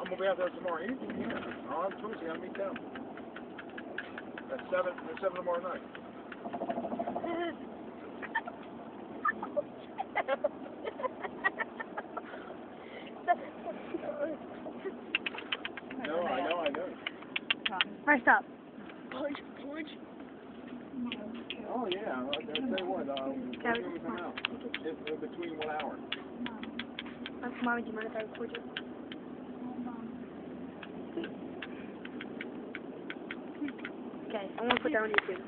we'll be out there tomorrow evening, yeah. On Tuesday, I'll meet them. At 7 tomorrow night. No, I know. Alright, stop. Punch. Oh, yeah. I'll tell you what, when do we come out? In between 1 hour. That's Mommy, do you mind if I record you? Okay, I want to put that on YouTube.